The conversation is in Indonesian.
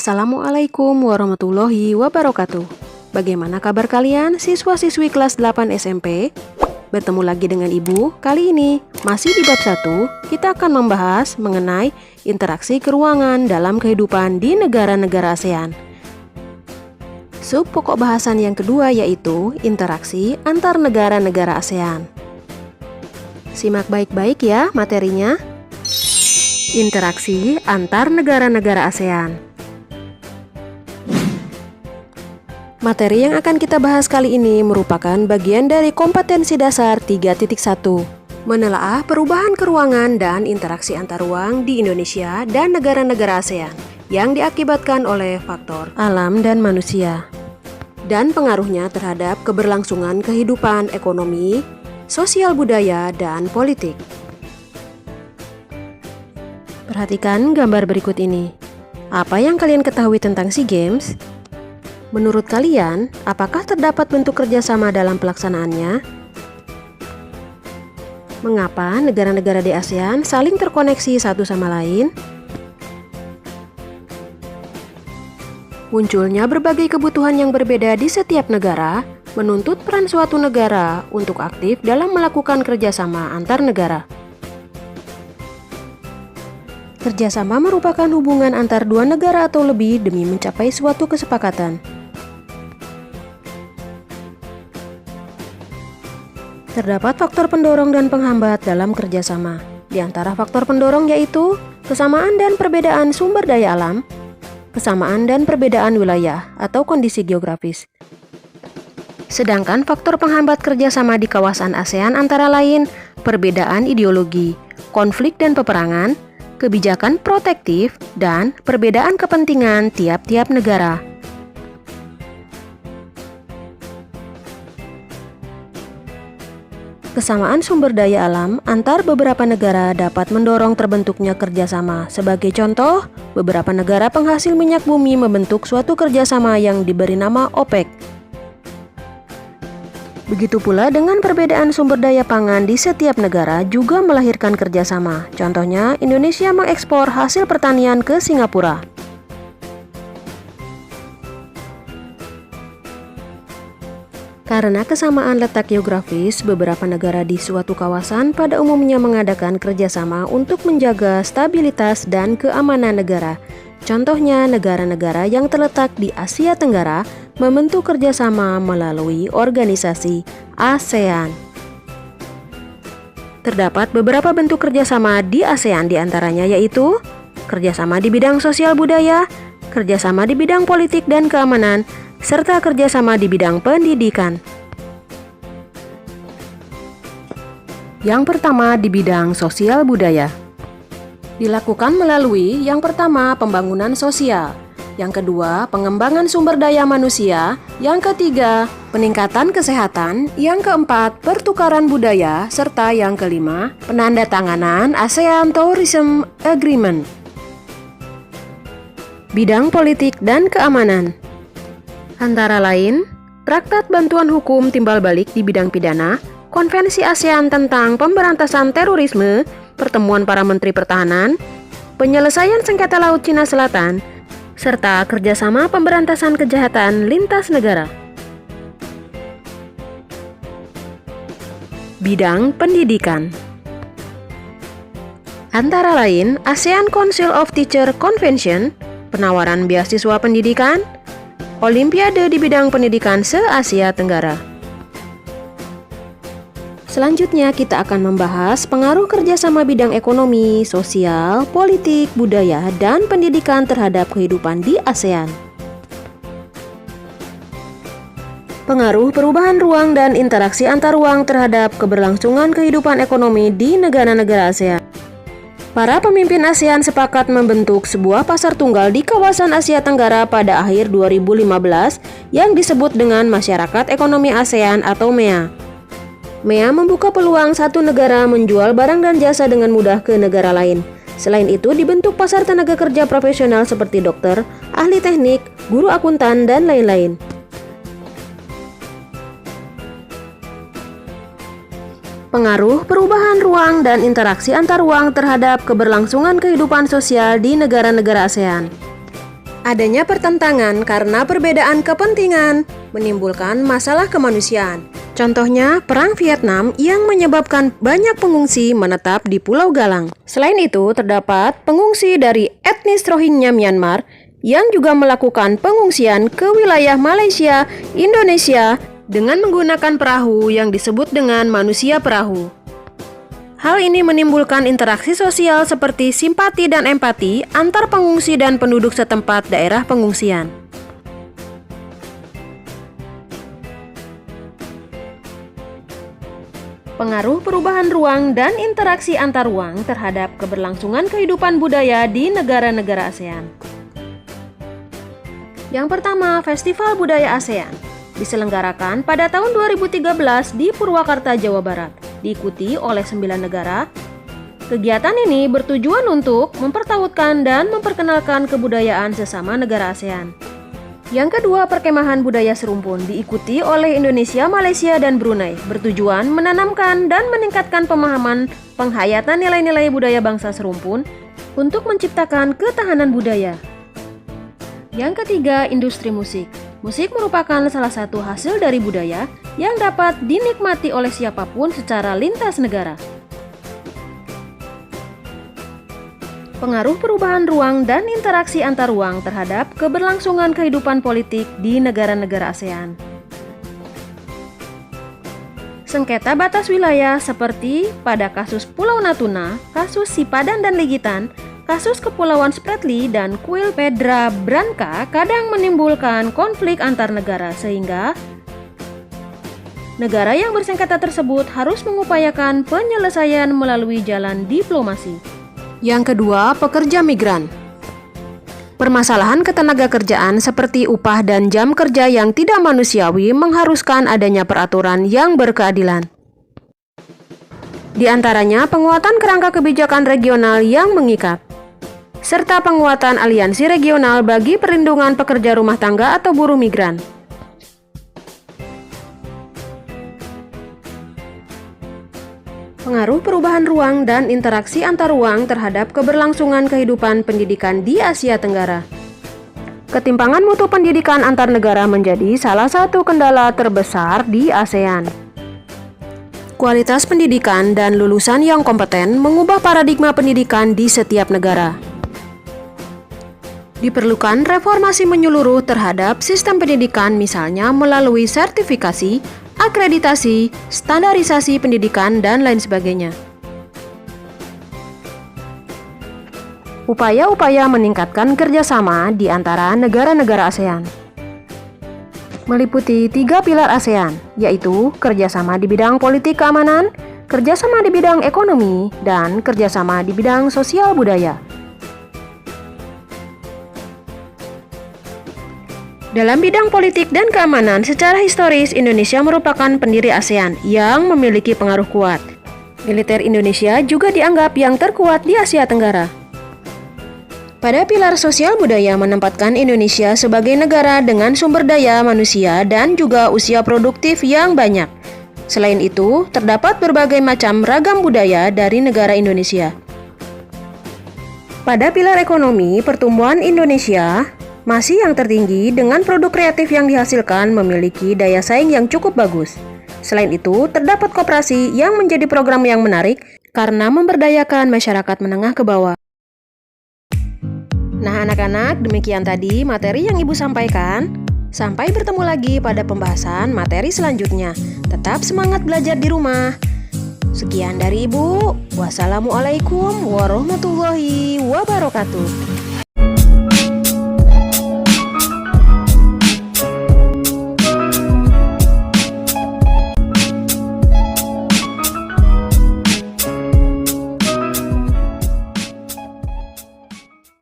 Assalamualaikum warahmatullahi wabarakatuh. Bagaimana kabar kalian, siswa-siswi kelas 8 SMP? Bertemu lagi dengan Ibu. Kali ini, masih di bab 1, kita akan membahas mengenai interaksi keruangan dalam kehidupan di negara-negara ASEAN. Sub pokok bahasan yang kedua yaitu interaksi antar negara-negara ASEAN. Simak baik-baik ya materinya. Interaksi antar negara-negara ASEAN. Materi yang akan kita bahas kali ini merupakan bagian dari kompetensi dasar 3.1. Menelaah perubahan keruangan dan interaksi antar ruang di Indonesia dan negara-negara ASEAN yang diakibatkan oleh faktor alam dan manusia, dan pengaruhnya terhadap keberlangsungan kehidupan ekonomi, sosial budaya, dan politik. Perhatikan gambar berikut ini. Apa yang kalian ketahui tentang SEA Games? Menurut kalian, apakah terdapat bentuk kerjasama dalam pelaksanaannya? Mengapa negara-negara di ASEAN saling terkoneksi satu sama lain? Munculnya berbagai kebutuhan yang berbeda di setiap negara, menuntut peran suatu negara untuk aktif dalam melakukan kerjasama antar negara. Kerjasama merupakan hubungan antar dua negara atau lebih demi mencapai suatu kesepakatan. Terdapat faktor pendorong dan penghambat dalam kerjasama. Di antara faktor pendorong yaitu kesamaan dan perbedaan sumber daya alam, kesamaan dan perbedaan wilayah atau kondisi geografis. Sedangkan faktor penghambat kerjasama di kawasan ASEAN antara lain perbedaan ideologi, konflik dan peperangan, kebijakan protektif, dan perbedaan kepentingan tiap-tiap negara. Kesamaan sumber daya alam antar beberapa negara dapat mendorong terbentuknya kerjasama. Sebagai contoh, beberapa negara penghasil minyak bumi membentuk suatu kerjasama yang diberi nama OPEC. Begitu pula dengan perbedaan sumber daya pangan di setiap negara juga melahirkan kerjasama. Contohnya, Indonesia mengekspor hasil pertanian ke Singapura. Karena kesamaan letak geografis, beberapa negara di suatu kawasan pada umumnya mengadakan kerjasama untuk menjaga stabilitas dan keamanan negara. Contohnya, negara-negara yang terletak di Asia Tenggara membentuk kerjasama melalui organisasi ASEAN. Terdapat beberapa bentuk kerjasama di ASEAN, diantaranya yaitu kerjasama di bidang sosial budaya, kerjasama di bidang politik dan keamanan, serta kerjasama di bidang pendidikan. Yang pertama di bidang sosial budaya. Dilakukan melalui yang pertama pembangunan sosial, yang kedua pengembangan sumber daya manusia, yang ketiga peningkatan kesehatan, yang keempat pertukaran budaya, serta yang kelima penandatanganan ASEAN Tourism Agreement. Bidang politik dan keamanan. Antara lain, Traktat Bantuan Hukum Timbal Balik di bidang pidana, Konvensi ASEAN tentang Pemberantasan Terorisme, Pertemuan para Menteri Pertahanan, Penyelesaian Sengketa Laut Cina Selatan, serta kerjasama pemberantasan kejahatan lintas negara. Bidang pendidikan. Antara lain, ASEAN Council of Teacher Convention, penawaran beasiswa pendidikan, Olimpiade di bidang pendidikan se-Asia Tenggara. Selanjutnya kita akan membahas pengaruh kerjasama bidang ekonomi, sosial, politik, budaya, dan pendidikan terhadap kehidupan di ASEAN. Pengaruh perubahan ruang dan interaksi antar ruang terhadap keberlangsungan kehidupan ekonomi di negara-negara ASEAN. Para pemimpin ASEAN sepakat membentuk sebuah pasar tunggal di kawasan Asia Tenggara pada akhir 2015 yang disebut dengan Masyarakat Ekonomi ASEAN atau MEA. MEA membuka peluang satu negara menjual barang dan jasa dengan mudah ke negara lain. Selain itu, dibentuk pasar tenaga kerja profesional seperti dokter, ahli teknik, guru akuntan, dan lain-lain. Pengaruh perubahan ruang dan interaksi antar ruang terhadap keberlangsungan kehidupan sosial di negara-negara ASEAN. Adanya pertentangan karena perbedaan kepentingan menimbulkan masalah kemanusiaan. Contohnya, Perang Vietnam yang menyebabkan banyak pengungsi menetap di Pulau Galang. Selain itu, terdapat pengungsi dari etnis Rohingya Myanmar yang juga melakukan pengungsian ke wilayah Malaysia, Indonesia dengan menggunakan perahu yang disebut dengan manusia perahu. Hal ini menimbulkan interaksi sosial seperti simpati dan empati antar pengungsi dan penduduk setempat daerah pengungsian. Pengaruh perubahan ruang dan interaksi antar ruang terhadap keberlangsungan kehidupan budaya di negara-negara ASEAN. Yang pertama, Festival Budaya ASEAN diselenggarakan pada tahun 2013 di Purwakarta, Jawa Barat, diikuti oleh 9 negara. Kegiatan ini bertujuan untuk mempertautkan dan memperkenalkan kebudayaan sesama negara ASEAN. Yang kedua, Perkemahan Budaya Serumpun diikuti oleh Indonesia, Malaysia, dan Brunei, bertujuan menanamkan dan meningkatkan pemahaman penghayatan nilai-nilai budaya bangsa serumpun untuk menciptakan ketahanan budaya. Yang ketiga, industri musik. Musik merupakan salah satu hasil dari budaya yang dapat dinikmati oleh siapapun secara lintas negara. Pengaruh perubahan ruang dan interaksi antar ruang terhadap keberlangsungan kehidupan politik di negara-negara ASEAN. Sengketa batas wilayah seperti pada kasus Pulau Natuna, kasus Sipadan dan Ligitan, kasus Kepulauan Spratly dan kuil Pedra Branca kadang menimbulkan konflik antar negara sehingga negara yang bersengketa tersebut harus mengupayakan penyelesaian melalui jalan diplomasi. Yang kedua, pekerja migran. Permasalahan ketenagakerjaan seperti upah dan jam kerja yang tidak manusiawi mengharuskan adanya peraturan yang berkeadilan. Di antaranya penguatan kerangka kebijakan regional yang mengikat, serta penguatan aliansi regional bagi perlindungan pekerja rumah tangga atau buruh migran. Pengaruh perubahan ruang dan interaksi antar ruang terhadap keberlangsungan kehidupan pendidikan di Asia Tenggara. Ketimpangan mutu pendidikan antar negara menjadi salah satu kendala terbesar di ASEAN. Kualitas pendidikan dan lulusan yang kompeten mengubah paradigma pendidikan di setiap negara. Diperlukan reformasi menyeluruh terhadap sistem pendidikan, misalnya melalui sertifikasi, akreditasi, standarisasi pendidikan, dan lain sebagainya. Upaya-upaya meningkatkan kerjasama di antara negara-negara ASEAN meliputi 3 pilar ASEAN, yaitu kerjasama di bidang politik keamanan, kerjasama di bidang ekonomi, dan kerjasama di bidang sosial budaya. Dalam bidang politik dan keamanan, secara historis Indonesia merupakan pendiri ASEAN yang memiliki pengaruh kuat. Militer Indonesia juga dianggap yang terkuat di Asia Tenggara. Pada pilar sosial budaya menempatkan Indonesia sebagai negara dengan sumber daya manusia dan juga usia produktif yang banyak. Selain itu, terdapat berbagai macam ragam budaya dari negara Indonesia. Pada pilar ekonomi, pertumbuhan Indonesia masih yang tertinggi dengan produk kreatif yang dihasilkan memiliki daya saing yang cukup bagus. Selain itu, terdapat koperasi yang menjadi program yang menarik karena memberdayakan masyarakat menengah ke bawah. Nah anak-anak, demikian tadi materi yang Ibu sampaikan. Sampai bertemu lagi pada pembahasan materi selanjutnya. Tetap semangat belajar di rumah. Sekian dari Ibu. Wassalamualaikum warahmatullahi wabarakatuh.